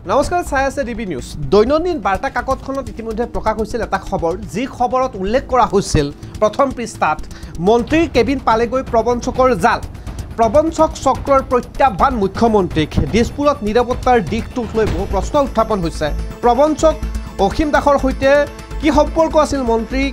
নমস্কাৰ, চাই আছে ডিবি নিউজ। দৈনন্দিন বাৰ্তা কাকতখনত ইতিমধ্যে প্ৰকাশ হৈছিল এটা খবৰ, যি খবৰত উল্লেখ কৰা হৈছিল প্ৰথম পৃষ্ঠাত মন্ত্ৰীৰ কেবিন পালেগৈ প্ৰবঞ্চকৰ জাল। প্ৰবঞ্চক চক্ৰৰ প্ৰত্যাহ্বান মুখ্যমন্ত্ৰীক। দিছপুৰত নিৰাপত্তাৰ দিশটোক লৈ বহু প্ৰশ্ন উত্থাপন হৈছে। প্ৰবঞ্চক অসীম দাসৰ সৈতে কি সম্পৰ্ক আছিল মন্ত্ৰী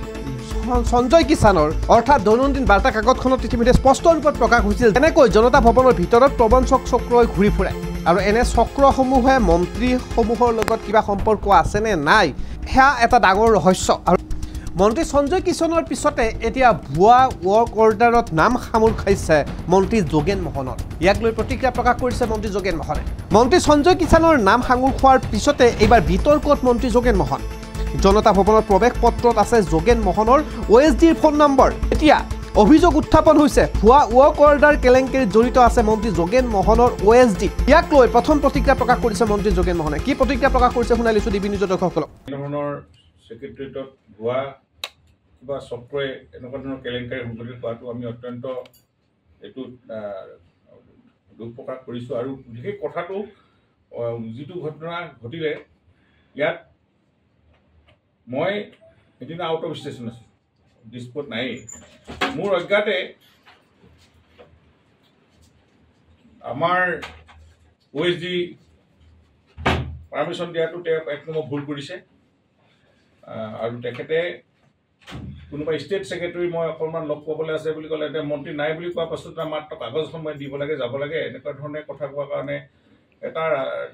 সঞ্জয় কিষাণৰ? অৰ্থাৎ দৈনন্দিন বাৰ্তা কাকতখনত ইতিমধ্যে স্পষ্ট ৰূপত প্ৰকাশ হৈছিল যেনেকৈ জনতা ভৱনৰ ভিতৰত প্ৰবঞ্চক চক্ৰই ঘূৰি ফুৰে আৰু এনে চক্ৰসমূহে মন্ত্ৰীসমূহৰ লগত কিবা সম্পৰ্ক আছেনে নাই সেয়া এটা ডাঙৰ ৰহস্য। আৰু মন্ত্ৰী সঞ্জয় কিষাণৰ পিছতে এতিয়া ভুৱা ৱৰ্ক অৰ্ডাৰত নাম সামোৰ খাইছে মন্ত্ৰী যোগেন মহনৰ। ইয়াক লৈ প্ৰতিক্ৰিয়া প্ৰকাশ কৰিছে মন্ত্ৰী যোগেন মহনে। মন্ত্ৰী সঞ্জয় কিষাণৰ নাম সাঙুৰ খোৱাৰ পিছতে এইবাৰ বিতৰ্কত মন্ত্ৰী যোগেন মহন। জনতা ভৱনৰ প্ৰৱেশ পত্ৰত আছে যোগেন মহনৰ OSDৰ ফোন নম্বৰ। এতিয়া অভিযোগ উত্থাপন হৈছে ভুৱা ৱৰ্ক অৰ্ডাৰ কেলেংকাৰীত জড়িত আছে মন্ত্ৰী যোগেন মহনৰ OSD। ইয়াক লৈ প্ৰথম প্ৰতিক্ৰিয়া প্ৰকাশ কৰিছে মন্ত্ৰী যোগেন মহনে। কি প্ৰতিক্ৰিয়া প্ৰকাশ কৰিছে শুনাই লৈছো ডিবি নিউজৰ দৰ্শকসকলক। ছেক্ৰেটাৰিয়েটত ভুৱা কিবা চক্ৰই এনেকুৱা ধৰণৰ কেলেংকাৰী সংঘটিত কৰাটো আমি অত্যন্ত এইটো দুখ প্ৰকাশ কৰিছোঁ। আৰু বিশেষ কথাটো যিটো ঘটনা ঘটিলে ইয়াত মই সেইদিনা আউট অফ ষ্টেচন আছোঁ, দিছপুৰত নায়েই। মোৰ অজ্ঞাতে আমাৰ OSD পাৰ্মিশ্যন দিয়াটো তেওঁ এক নম্বৰ ভুল কৰিছে। আৰু তেখেতে কোনোবা ষ্টেট ছেক্ৰেটাৰী মই অকণমান লগ পাবলৈ আছে বুলি ক'লে, এতিয়া মন্ত্ৰী নাই বুলি কোৱাৰ পাছত মাত্ৰ কাগজখন মই দিব লাগে, যাব লাগে, এনেকুৱা ধৰণে কথা কোৱাৰ কাৰণে এটা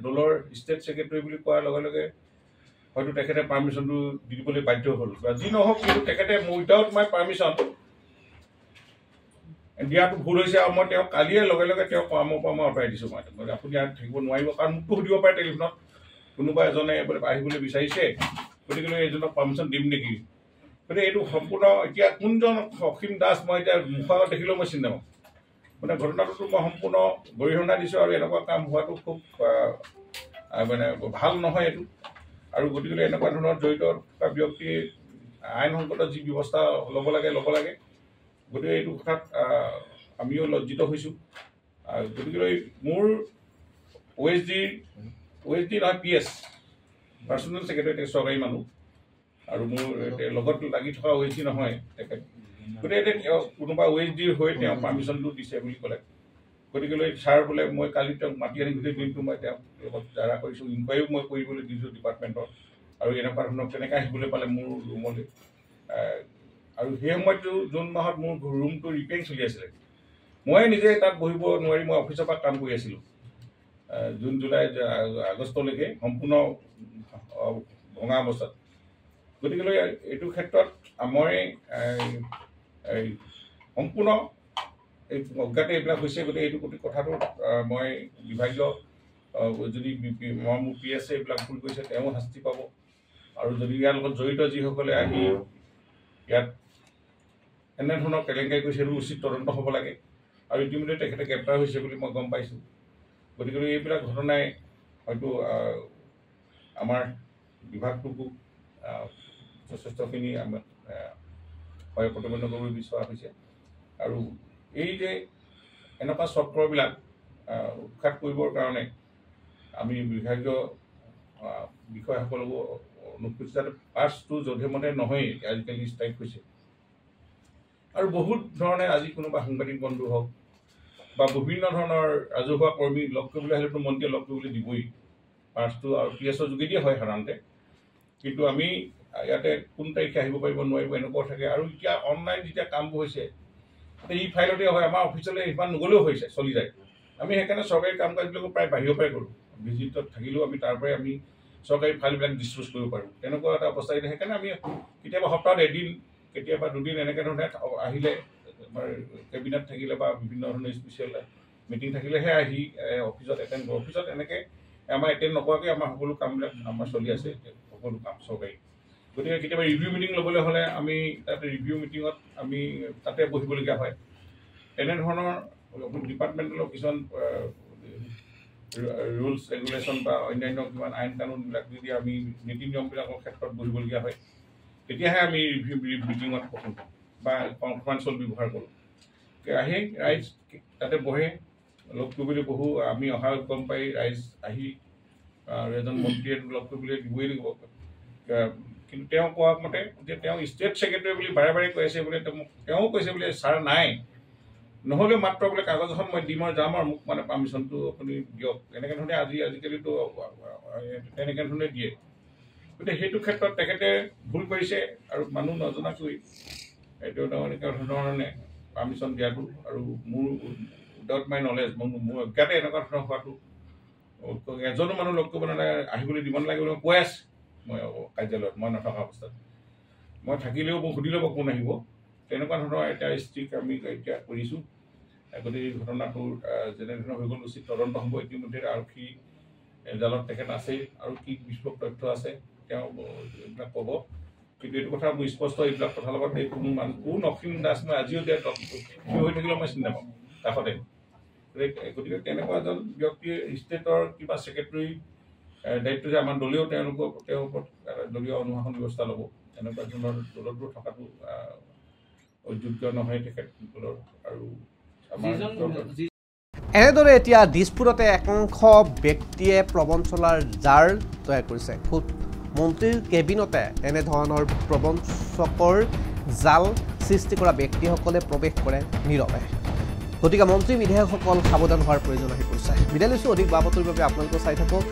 দলৰ ষ্টেট ছেক্ৰেটাৰী বুলি কোৱাৰ লগে লগে হয়তো তেখেতে পাৰ্মিশ্যনটো দি দিবলৈ বাধ্য হ'ল। বা যি নহওক, কিন্তু তেখেতে উইদাউট মাই পাৰ্মিশ্যন দিয়াটো ভুল হৈছে। আৰু মই তেওঁক কালিয়ে লগে লগে তেওঁক কামৰ পৰা মই আঁতৰাই দিছোঁ। মই আপুনি ইয়াত থাকিব নোৱাৰিব, কাৰণ মোকতো সুধিব পাৰে টেলিফোনত কোনোবা এজনে আহিবলৈ বিচাৰিছে, গতিকে এইজনক পাৰ্মিশ্যন দিম নেকি। গতিকে এইটো সম্পূৰ্ণ এতিয়া কোনজন অসীম দাস মই এতিয়া মুখত দেখিলেও মই চিনি নাপাওঁ। ঘটনাটোতো মই সম্পূৰ্ণ গৰিহণা দিছোঁ আৰু এনেকুৱা কাম হোৱাটো খুব ভাল নহয় এইটো। আৰু গতিকে এনেকুৱা ধৰণৰ জড়িত থকা ব্যক্তি আইনসংগত যি ব্যৱস্থা ল'ব লাগে। গতিকে এইটো কথাত আমিও লজ্জিত হৈছোঁ। গতিকে মোৰ OSD নহয়, PS পাৰ্চনেল ছেক্ৰেটাৰী, চৰকাৰী মানুহ, আৰু মোৰ লগত লাগি থকা OSD নহয় তেখেত। গতিকে এতিয়া কোনোবা OSDৰ হৈ তেওঁ পাৰ্মিশ্যনটো দিছে বুলি ক'লে। গতিকে ছাৰ বোলে মই কালি তেওঁক মাতি আনি গোটেই দিনটো মই তেওঁক লগত জেৰা কৰিছোঁ, ইনকুৱাৰীও মই কৰিবলৈ দিছোঁ ডিপাৰ্টমেণ্টত। আৰু এনেকুৱা ধৰণৰ কেনেকৈ আহিবলৈ পালে মোৰ ৰুমলৈ। আৰু সেই সময়তো জুন মাহত মোৰ ৰুমটো ৰিপেয়াৰিং চলি আছিলে। মই নিজে তাত বহিব নোৱাৰি মই অফিচৰ পৰা কাম কৰি আছিলোঁ জুন, জুলাই, আগষ্টলৈকে সম্পূৰ্ণ ভঙা অৱস্থাত। গতিকে এইটো ক্ষেত্ৰত মই সম্পূৰ্ণ এই অজ্ঞাতে এইবিলাক হৈছে। গতিকে এইটো কথাটো মই বিভাগীয় যদি মোৰ PS এইবিলাক ভুল কৰিছে তেওঁ শাস্তি পাব। আৰু যদি ইয়াৰ লগত জড়িত যিসকলে আহি ইয়াত এনেধৰণৰ কেলেংকাৰী কৰিছে সেইটো উচিত তদন্ত হ'ব লাগে। আৰু ইতিমধ্যে তেখেতে গ্ৰেপ্তাৰ হৈছে বুলি মই গম পাইছোঁ। গতিকে এইবিলাক ঘটনাই হয়তো আমাৰ বিভাগটোকো যথেষ্টখিনি হয় প্ৰতিবন্ধ কৰিব বিচৰা হৈছে। আৰু এই যে এনেকুৱা চক্ৰবিলাক উৎখাত কৰিবৰ কাৰণে আমি বিভাগীয় বিষয়াসকলকো অনুৰোধ যাতে পাছটো যধে মধে নহয়েই আজিকালি ষ্ট্ৰাইক হৈছে। আৰু বহুত ধৰণে আজি কোনোবা সাংবাদিক বন্ধু হওক বা বিভিন্ন ধৰণৰ ৰাজহুৱা কৰ্মী লগ কৰিবলৈ হ'লেতো মন্ত্ৰীয়ে লগ কৰিবলৈ দিবই। পাছটো আৰু PSৰ যোগেদিয়ে হয় সাধাৰণতে। কিন্তু আমি ইয়াতে কোন তাৰিখে আহিব পাৰিব নোৱাৰিব এনেকুৱা থাকে। আৰু এতিয়া অনলাইন যেতিয়া কামবোৰ হৈছে এই ফাইলতে হয়, আমাৰ অফিচলৈ ইমান নগ'লেও হৈছে, চলি যায়। আমি সেইকাৰণে চৰকাৰী কাম কাজবিলাকো প্ৰায় বাহিৰৰ পৰাই কৰোঁ। ভিজিটত থাকিলেও আমি তাৰ পৰাই আমি চৰকাৰী ফাইলবিলাক ডিছপ'জ কৰিব পাৰোঁ। তেনেকুৱা এটা অৱস্থা। সেইকাৰণে আমি কেতিয়াবা সপ্তাহত এদিন, কেতিয়াবা দুদিন এনেকৈ ধৰণে আহিলে আমাৰ কেবিনেট থাকিলে বা বিভিন্ন ধৰণৰ স্পেচিয়েল মিটিং থাকিলেহে আহি অফিচত এটেণ্ড কৰোঁ। অফিচত এনেকৈ আমাৰ এটেণ্ড নকৰাকৈ আমাৰ সকলো কামবিলাক আমাৰ চলি আছে, সকলো কাম চৰকাৰী। গতিকে কেতিয়াবা ৰিভিউ মিটিং ল'বলৈ হ'লে আমি তাতে ৰিভিউ মিটিঙত আমি তাতে বহিবলগীয়া হয়। এনেধৰণৰ ডিপাৰ্টমেণ্টৰ কিছুমান ৰুলছ ৰেগুলেশ্যন বা অন্যান্য কিমান আইন কানুনবিলাক যদি আমি নীতি নিয়মবিলাকৰ ক্ষেত্ৰত বহিবলগীয়া হয়, তেতিয়াহে আমি ৰিভিউ মিটিঙত পঠোঁ বা কনফাৰেন্স হল ব্যৱহাৰ কৰোঁ। আহি ৰাইজ তাতে বহে, লগ কৰিবলৈ বহু আমি অহা গম পাই ৰাইজ আহি আৰু এজন মন্ত্ৰীয়ে লগ কৰিবলৈ দিবই লাগিব কিন্তু তেওঁ কোৱা মতে যে তেওঁ ষ্টেট ছেক্ৰেটাৰী বুলি বাৰে বাৰে কৈ আছে বোলে তেওঁ কৈছে বোলে ছাৰ নাই নহ'লেও মাত্ৰ বোলে কাগজ এখন মই দিম আৰু যাম আৰু মোক মানে পাৰ্মিশ্যনটো আপুনি দিয়ক এনেকৈ ধৰণে আজিকালিতো তেনেকৈ ধৰণে দিয়ে গতিকে সেইটো ক্ষেত্ৰত তেখেতে ভুল কৰিছে আৰু মানুহ নজনাকৈ এইটো এনেকুৱা ধৰণে পাৰ্মিশ্যন দিয়াটো আৰু মোৰ উইদাউট মাই নলেজ মোৰ অজ্ঞাতে এনেকুৱা ধৰণৰ হোৱাটো এজনো মানুহ লগ কৰিব নালাগে আহিবলৈ দিব নালাগে বুলি কৈ আছে মই কাৰ্যালয়ত মই নথকা অৱস্থাত মই থাকিলেও মোক সুধিলেও বা কোন আহিব তেনেকুৱা ধৰণৰ এটা ষ্ট্ৰিক আমি এতিয়া কৰিছোঁ গতিকে এই ঘটনাটোৰ যেনেধৰণৰ হৈ গ'ল উচিত তদন্ত হ'ব ইতিমধ্যে আৰক্ষী জালত তেখেত আছেই আৰু কি বিস্ফোৰক তথ্য আছে তেওঁ এইবিলাক ক'ব কিন্তু এইটো কথা মোৰ স্পষ্ট এইবিলাক কথাৰ লগত এই কোন অসীম দাস মই আজিও দিয়া থিয় হৈ থাকিলেও মই চিনি নাপাওঁ কাষতে গতিকে তেনেকুৱা এজন ব্যক্তিয়ে ষ্টেটৰ কিবা ছেক্ৰেটাৰী দায়িত্ব যে আমাৰ দলীয় তেওঁৰ ওপৰত দলীয় অনুশাসন ব্যৱস্থা ল'ব এনেকুৱা ধৰণৰ দলতো থকাটো অযোগ্য নহয় তেখেতসকলৰ আৰু এনেদৰে এতিয়া দিছপুৰতে একাংশ ব্যক্তিয়ে প্ৰবঞ্চনাৰ জাল তৈয়াৰ কৰিছে খুব মন্ত্ৰীৰ কেবিনতে এনেধৰণৰ প্ৰবঞ্চকৰ জাল সৃষ্টি কৰা ব্যক্তিসকলে প্ৰৱেশ কৰে নীৰৱে গতিকে মন্ত্ৰী বিধায়কসকল সাৱধান হোৱাৰ প্ৰয়োজন আহি পৰিছে বিদায় লৈছোঁ অধিক বাবতৰ বাবে আপোনালোকে চাই থাকক